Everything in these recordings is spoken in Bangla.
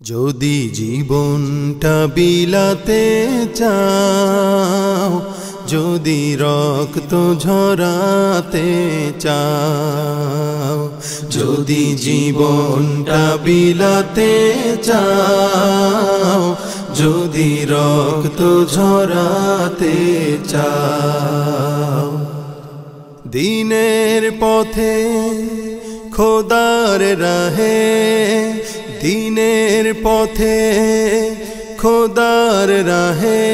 যদি জীবনটা বিলাতে চাও, যদি রক্ত ঝরাতে চাও, যদি জীবনটা বিলাতে চাও, যদি রক্ত ঝরাতে চাও, দিনের পথে খোদার রাহে, দিনের পথে খোদার রাহে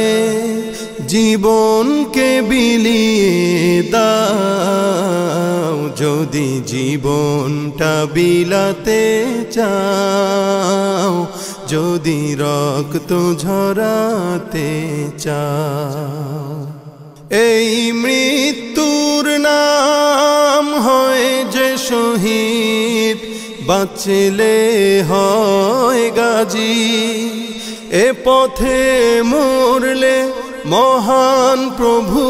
জীবনকে বিলিয়ে দাও। যদি জীবনটা বিলাতে চাও, যদি রক্ত ঝরাতে চাও, এই মৃত্যুর নাম হয় যে শহীদ, বাঁচলে হয় গাজী। এ পথে মরলে মহান প্রভু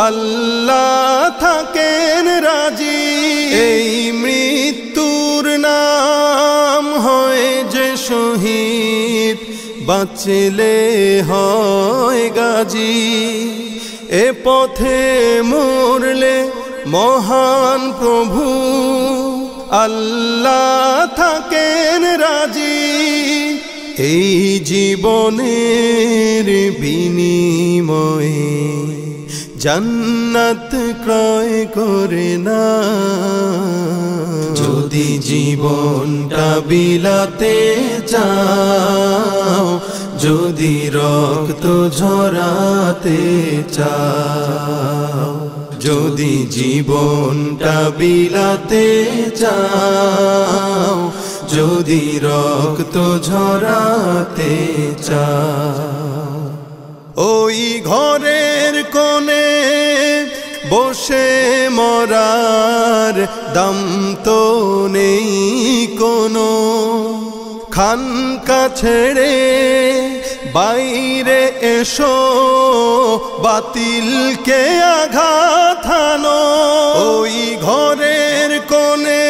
আল্লাহ থাকেন রাজি। এই মৃত্যুর নাম হয় যে শহীদ, বাঁচলে হয় গাজী। এ পথে মরলে মহান প্রভু আল্লাহ থাকেন রাজি। এই জীবনের বিনিময়ে জান্নাত ক্রয় করে না। যদি জীবনটা বিলাতে চাও, যদি রক্ত ঝরাতে চাও, যদি জীবনটা বিলাতে চাও, যদি রক্ত ঝরাতে চাও, ওই ঘরের কোণে বসে মরার দাম তো নেই কোনো। খানকা ছেড়ে বাইরে এসো, বাতিলকে আঘাত হানো। ওই ঘরের কোণে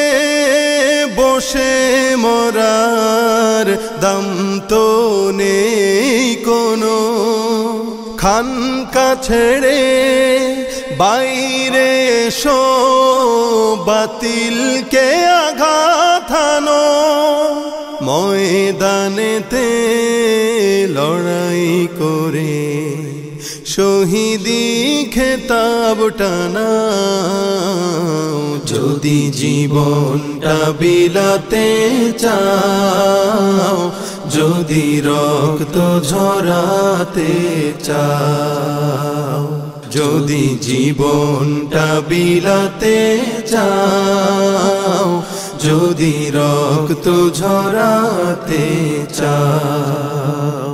বসে মরার দাম তো নেই কোনো। খানকা ছেড়ে বাইরে এসো, বাতিলকে আঘাত হানো। ময়দানেতে লড়াই করে শহীদি খেতাব টানাও। যদি জীবনটা বিলাতে চাও, যদি রক্ত ঝরাতে চাও, যদি জীবনটা বিলাতে চাও, যদি রক্ত ঝরাতে চাও।